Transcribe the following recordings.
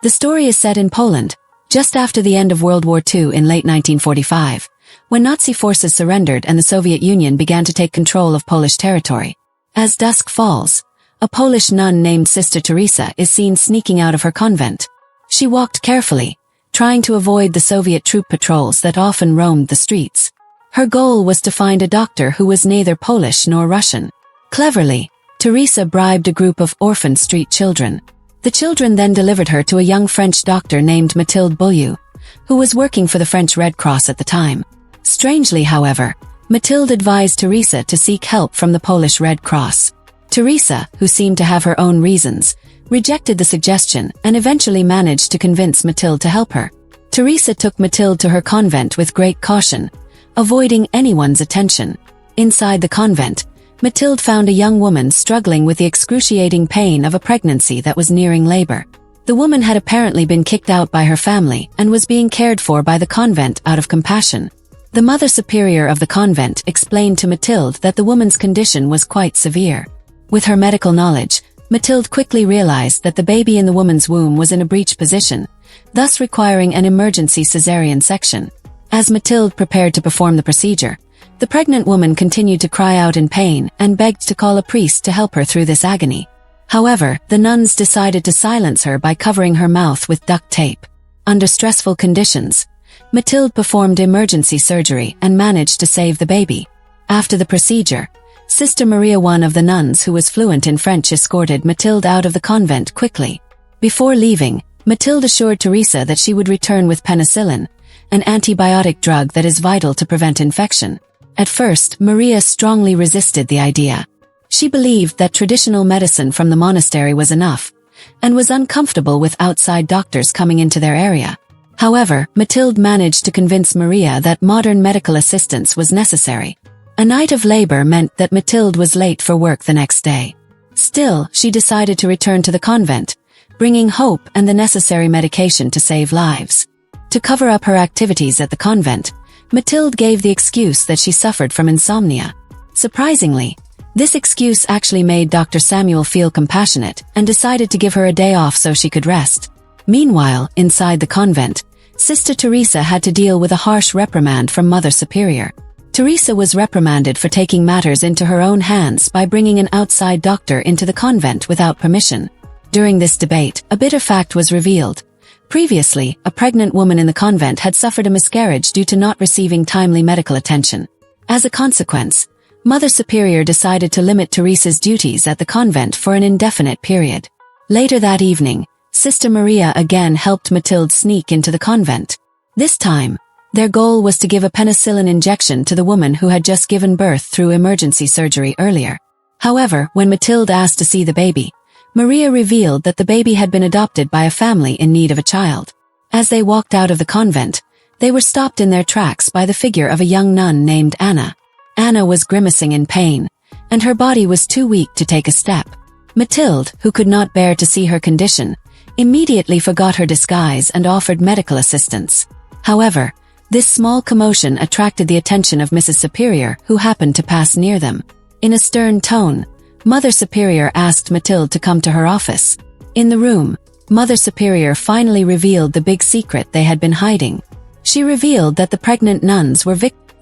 The story is set in Poland, just after the end of World War II in late 1945, when Nazi forces surrendered and the Soviet Union began to take control of Polish territory. As dusk falls, a Polish nun named Sister Teresa is seen sneaking out of her convent. She walked carefully, trying to avoid the Soviet troop patrols that often roamed the streets. Her goal was to find a doctor who was neither Polish nor Russian. Cleverly, Teresa bribed a group of orphaned street children. The children then delivered her to a young French doctor named Mathilde Beaulieu, who was working for the French Red Cross at the time. Strangely, however, Mathilde advised Teresa to seek help from the Polish Red Cross. Teresa, who seemed to have her own reasons, rejected the suggestion and eventually managed to convince Mathilde to help her. Teresa took Mathilde to her convent with great caution, avoiding anyone's attention. Inside the convent, Mathilde found a young woman struggling with the excruciating pain of a pregnancy that was nearing labor. The woman had apparently been kicked out by her family and was being cared for by the convent out of compassion. The Mother Superior of the convent explained to Mathilde that the woman's condition was quite severe. With her medical knowledge, Mathilde quickly realized that the baby in the woman's womb was in a breech position, thus requiring an emergency cesarean section. As Mathilde prepared to perform the procedure, the pregnant woman continued to cry out in pain and begged to call a priest to help her through this agony. However, the nuns decided to silence her by covering her mouth with duct tape. Under stressful conditions, Mathilde performed emergency surgery and managed to save the baby. After the procedure, Sister Maria, one of the nuns who was fluent in French, escorted Mathilde out of the convent quickly. Before leaving, Mathilde assured Teresa that she would return with penicillin, an antibiotic drug that is vital to prevent infection. At first, Maria strongly resisted the idea. She believed that traditional medicine from the monastery was enough, and was uncomfortable with outside doctors coming into their area. However, Mathilde managed to convince Maria that modern medical assistance was necessary. A night of labor meant that Mathilde was late for work the next day. Still, she decided to return to the convent, bringing hope and the necessary medication to save lives. To cover up her activities at the convent, Mathilde gave the excuse that she suffered from insomnia. Surprisingly, this excuse actually made Dr. Samuel feel compassionate and decided to give her a day off so she could rest. Meanwhile, inside the convent, Sister Teresa had to deal with a harsh reprimand from Mother Superior. Teresa was reprimanded for taking matters into her own hands by bringing an outside doctor into the convent without permission. During this debate, a bitter fact was revealed. Previously, a pregnant woman in the convent had suffered a miscarriage due to not receiving timely medical attention. As a consequence, Mother Superior decided to limit Teresa's duties at the convent for an indefinite period. Later that evening, Sister Maria again helped Mathilde sneak into the convent. This time, their goal was to give a penicillin injection to the woman who had just given birth through emergency surgery earlier. However, when Mathilde asked to see the baby, Maria revealed that the baby had been adopted by a family in need of a child. As they walked out of the convent, they were stopped in their tracks by the figure of a young nun named Anna. Anna was grimacing in pain, and her body was too weak to take a step. Mathilde, who could not bear to see her condition, immediately forgot her disguise and offered medical assistance. However, this small commotion attracted the attention of Mrs. Superior, who happened to pass near them. In a stern tone, Mother Superior asked Mathilde to come to her office. In the room, Mother Superior finally revealed the big secret they had been hiding. She revealed that the pregnant nuns were victims.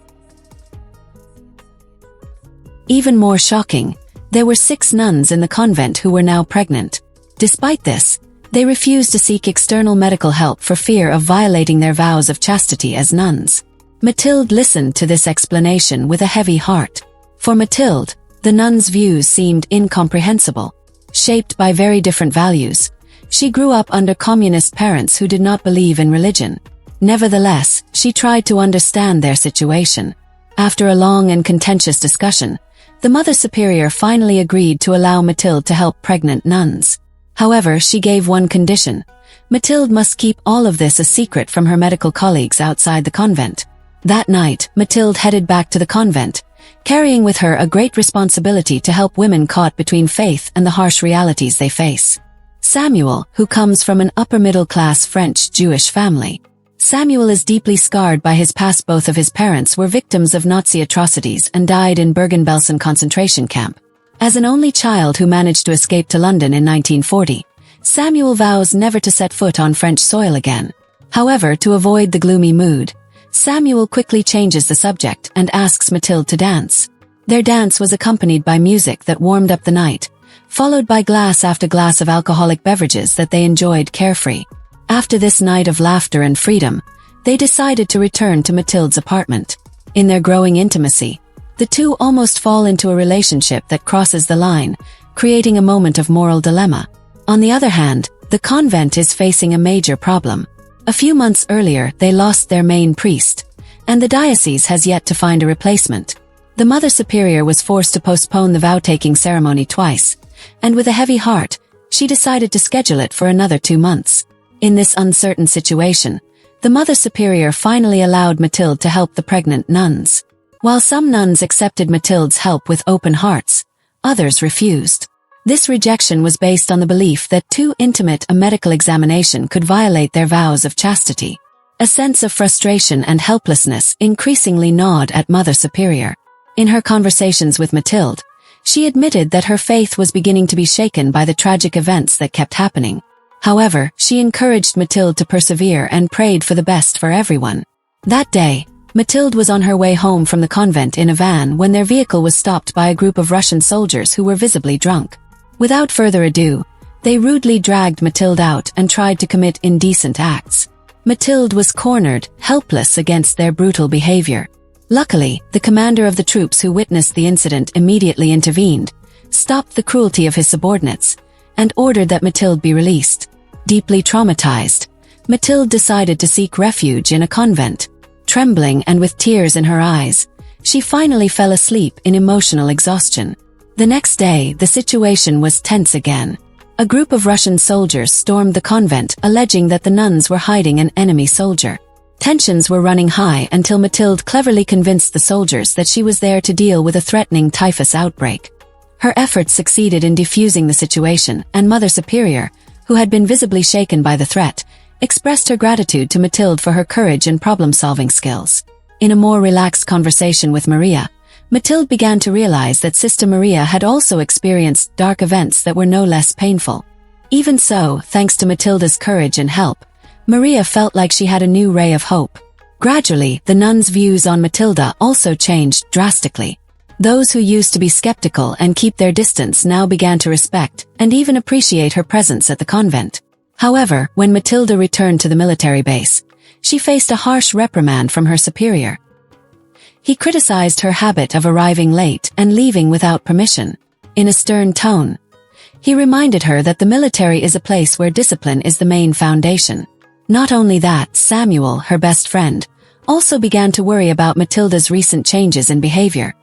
Even more shocking, there were 6 nuns in the convent who were now pregnant. Despite this, they refused to seek external medical help for fear of violating their vows of chastity as nuns. Mathilde listened to this explanation with a heavy heart. For Mathilde, the nuns' views seemed incomprehensible. Shaped by very different values, she grew up under communist parents who did not believe in religion. Nevertheless, she tried to understand their situation. After a long and contentious discussion, the Mother Superior finally agreed to allow Mathilde to help pregnant nuns. However, she gave one condition. Mathilde must keep all of this a secret from her medical colleagues outside the convent. That night, Mathilde headed back to the convent, carrying with her a great responsibility to help women caught between faith and the harsh realities they face. Samuel, who comes from an upper-middle-class French Jewish family. Samuel is deeply scarred by his past. Both of his parents were victims of Nazi atrocities and died in Bergen-Belsen concentration camp. As an only child who managed to escape to London in 1940, Samuel vows never to set foot on French soil again. However, to avoid the gloomy mood, Samuel quickly changes the subject and asks Mathilde to dance. Their dance was accompanied by music that warmed up the night, followed by glass after glass of alcoholic beverages that they enjoyed carefree. After this night of laughter and freedom, they decided to return to Mathilde's apartment. In their growing intimacy, the two almost fall into a relationship that crosses the line, creating a moment of moral dilemma. On the other hand, the convent is facing a major problem. A few months earlier, they lost their main priest, and the diocese has yet to find a replacement. The Mother Superior was forced to postpone the vow-taking ceremony twice, and with a heavy heart, she decided to schedule it for another 2 months. In this uncertain situation, the Mother Superior finally allowed Mathilde to help the pregnant nuns. While some nuns accepted Mathilde's help with open hearts, others refused. This rejection was based on the belief that too intimate a medical examination could violate their vows of chastity. A sense of frustration and helplessness increasingly gnawed at Mother Superior. In her conversations with Mathilde, she admitted that her faith was beginning to be shaken by the tragic events that kept happening. However, she encouraged Mathilde to persevere and prayed for the best for everyone. That day, Mathilde was on her way home from the convent in a van when their vehicle was stopped by a group of Russian soldiers who were visibly drunk. Without further ado, they rudely dragged Mathilde out and tried to commit indecent acts. Mathilde was cornered, helpless against their brutal behavior. Luckily, the commander of the troops who witnessed the incident immediately intervened, stopped the cruelty of his subordinates, and ordered that Mathilde be released. Deeply traumatized, Mathilde decided to seek refuge in a convent. Trembling and with tears in her eyes, she finally fell asleep in emotional exhaustion. The next day, the situation was tense again. A group of Russian soldiers stormed the convent, alleging that the nuns were hiding an enemy soldier. Tensions were running high until Mathilde cleverly convinced the soldiers that she was there to deal with a threatening typhus outbreak. Her efforts succeeded in defusing the situation, and Mother Superior, who had been visibly shaken by the threat, expressed her gratitude to Mathilde for her courage and problem-solving skills. In a more relaxed conversation with Maria, Mathilde began to realize that Sister Maria had also experienced dark events that were no less painful. Even so, thanks to Mathilde's courage and help, Maria felt like she had a new ray of hope. Gradually, the nuns' views on Mathilde also changed drastically. Those who used to be skeptical and keep their distance now began to respect and even appreciate her presence at the convent. However, when Mathilde returned to the military base, she faced a harsh reprimand from her superior. He criticized her habit of arriving late and leaving without permission. In a stern tone, he reminded her that the military is a place where discipline is the main foundation. Not only that, Samuel, her best friend, also began to worry about Mathilde's recent changes in behavior.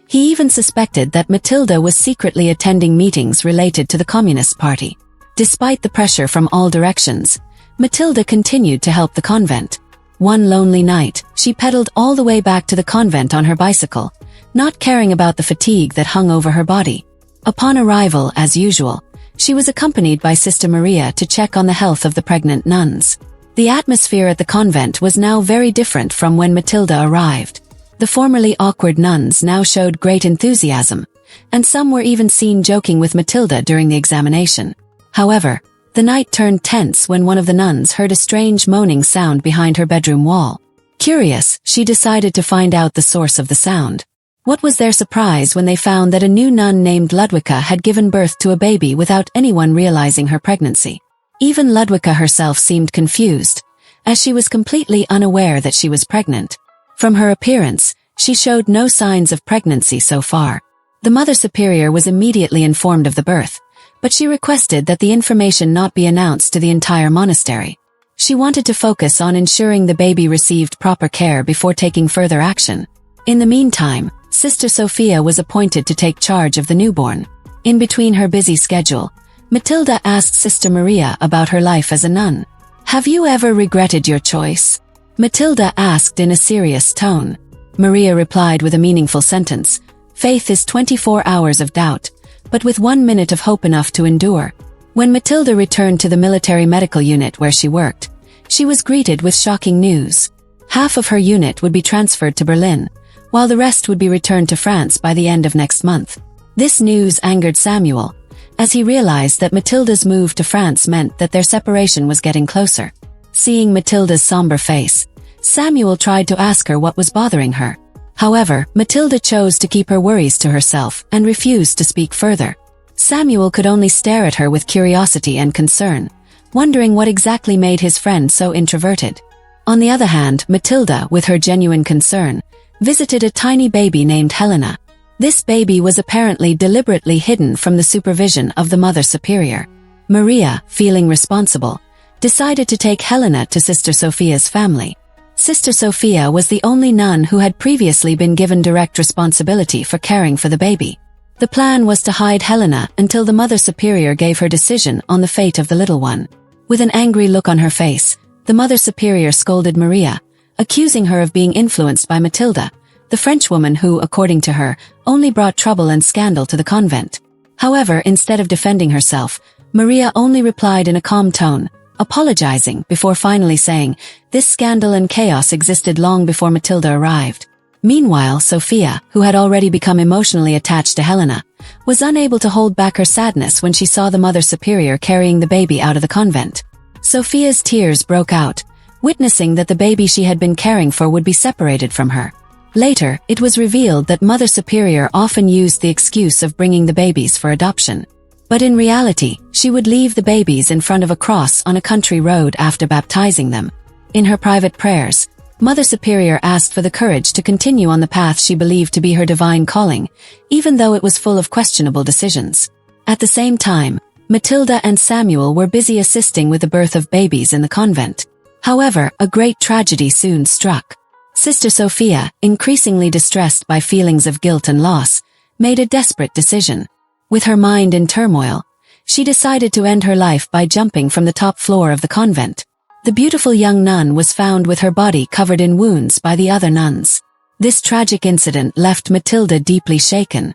He even suspected that Mathilde was secretly attending meetings related to the Communist Party. Despite the pressure from all directions, Mathilde continued to help the convent. One lonely night, she pedaled all the way back to the convent on her bicycle, not caring about the fatigue that hung over her body. Upon arrival, as usual, she was accompanied by Sister Maria to check on the health of the pregnant nuns. The atmosphere at the convent was now very different from when Mathilde arrived. The formerly awkward nuns now showed great enthusiasm, and some were even seen joking with Mathilde during the examination. However, the night turned tense when one of the nuns heard a strange moaning sound behind her bedroom wall. Curious, she decided to find out the source of the sound. What was their surprise when they found that a new nun named Ludwika had given birth to a baby without anyone realizing her pregnancy. Even Ludwika herself seemed confused, as she was completely unaware that she was pregnant. From her appearance, she showed no signs of pregnancy so far. The Mother Superior was immediately informed of the birth, but she requested that the information not be announced to the entire monastery. She wanted to focus on ensuring the baby received proper care before taking further action. In the meantime, Sister Sophia was appointed to take charge of the newborn. In between her busy schedule, Mathilde asked Sister Maria about her life as a nun. "Have you ever regretted your choice?" Mathilde asked in a serious tone. Maria replied with a meaningful sentence, "Faith is 24 hours of doubt, but with 1 minute of hope enough to endure." When Mathilde returned to the military medical unit where she worked, she was greeted with shocking news. Half of her unit would be transferred to Berlin, while the rest would be returned to France by the end of next month. This news angered Samuel, as he realized that Matilda's move to France meant that their separation was getting closer. Seeing Matilda's somber face, Samuel tried to ask her what was bothering her. However, Matilda chose to keep her worries to herself and refused to speak further. Samuel could only stare at her with curiosity and concern, wondering what exactly made his friend so introverted. On the other hand, Matilda, with her genuine concern, visited a tiny baby named Helena. This baby was apparently deliberately hidden from the supervision of the Mother Superior. Maria, feeling responsible, decided to take Helena to Sister Sophia's family. Sister Sophia was the only nun who had previously been given direct responsibility for caring for the baby. The plan was to hide Helena until the Mother Superior gave her decision on the fate of the little one. With an angry look on her face, the Mother Superior scolded Maria, accusing her of being influenced by Matilda, the Frenchwoman who, according to her, only brought trouble and scandal to the convent. However, instead of defending herself, Maria only replied in a calm tone, apologizing before finally saying, "This scandal and chaos existed long before Matilda arrived." Meanwhile, Sophia, who had already become emotionally attached to Helena, was unable to hold back her sadness when she saw the Mother Superior carrying the baby out of the convent. Sophia's tears broke out, witnessing that the baby she had been caring for would be separated from her. Later, it was revealed that Mother Superior often used the excuse of bringing the babies for adoption. But in reality, she would leave the babies in front of a cross on a country road after baptizing them. In her private prayers, Mother Superior asked for the courage to continue on the path she believed to be her divine calling, even though it was full of questionable decisions. At the same time, Matilda and Samuel were busy assisting with the birth of babies in the convent. However, a great tragedy soon struck. Sister Sophia, increasingly distressed by feelings of guilt and loss, made a desperate decision. With her mind in turmoil, she decided to end her life by jumping from the top floor of the convent. The beautiful young nun was found with her body covered in wounds by the other nuns. This tragic incident left Matilda deeply shaken.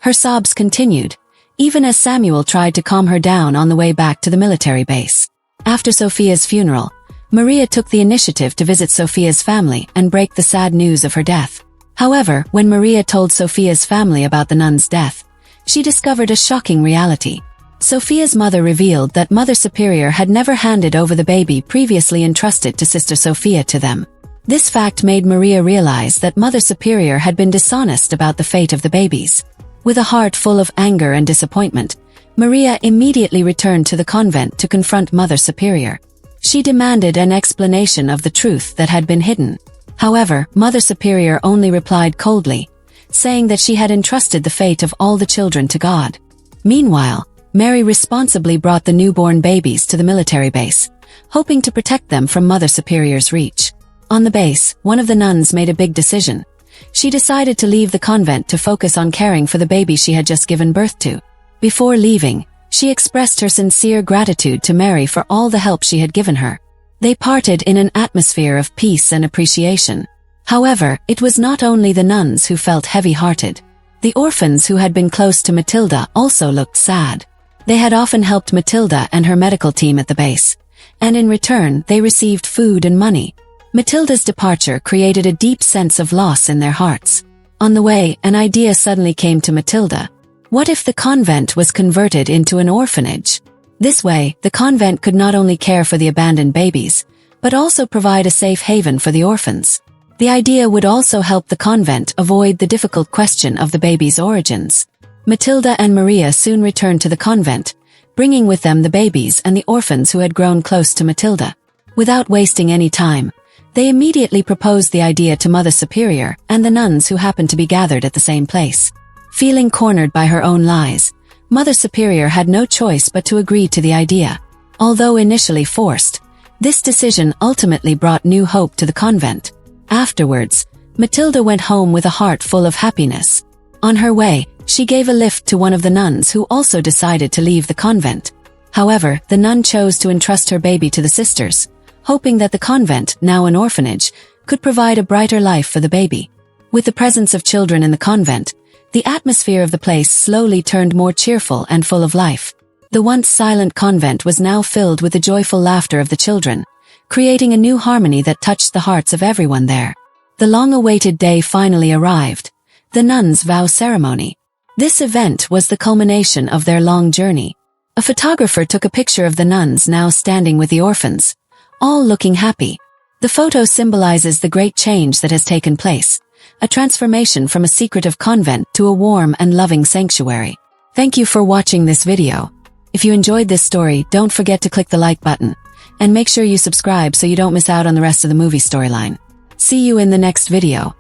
Her sobs continued, even as Samuel tried to calm her down on the way back to the military base. After Sophia's funeral, Maria took the initiative to visit Sophia's family and break the sad news of her death. However, when Maria told Sophia's family about the nun's death, she discovered a shocking reality. Sophia's mother revealed that Mother Superior had never handed over the baby previously entrusted to Sister Sophia to them. This fact made Maria realize that Mother Superior had been dishonest about the fate of the babies. With a heart full of anger and disappointment, Maria immediately returned to the convent to confront Mother Superior. She demanded an explanation of the truth that had been hidden. However, Mother Superior only replied coldly, saying that she had entrusted the fate of all the children to God. Meanwhile, Mary responsibly brought the newborn babies to the military base, hoping to protect them from Mother Superior's reach. On the base, one of the nuns made a big decision. She decided to leave the convent to focus on caring for the baby she had just given birth to. Before leaving, she expressed her sincere gratitude to Mary for all the help she had given her. They parted in an atmosphere of peace and appreciation. However, it was not only the nuns who felt heavy-hearted. The orphans who had been close to Matilda also looked sad. They had often helped Matilda and her medical team at the base, and in return they received food and money. Matilda's departure created a deep sense of loss in their hearts. On the way, an idea suddenly came to Matilda. What if the convent was converted into an orphanage? This way, the convent could not only care for the abandoned babies, but also provide a safe haven for the orphans. The idea would also help the convent avoid the difficult question of the baby's origins. Matilda and Maria soon returned to the convent, bringing with them the babies and the orphans who had grown close to Matilda. Without wasting any time, they immediately proposed the idea to Mother Superior and the nuns who happened to be gathered at the same place. Feeling cornered by her own lies, Mother Superior had no choice but to agree to the idea. Although initially forced, this decision ultimately brought new hope to the convent. Afterwards, Matilda went home with a heart full of happiness. On her way, she gave a lift to one of the nuns who also decided to leave the convent. However, the nun chose to entrust her baby to the sisters, hoping that the convent, now an orphanage, could provide a brighter life for the baby. With the presence of children in the convent, the atmosphere of the place slowly turned more cheerful and full of life. The once silent convent was now filled with the joyful laughter of the children, creating a new harmony that touched the hearts of everyone there. The long-awaited day finally arrived, the nuns' vow ceremony. This event was the culmination of their long journey. A photographer took a picture of the nuns now standing with the orphans, all looking happy. The photo symbolizes the great change that has taken place, a transformation from a secretive convent to a warm and loving sanctuary. Thank you for watching this video. If you enjoyed this story, don't forget to click the like button, and make sure you subscribe so you don't miss out on the rest of the movie storyline. See you in the next video.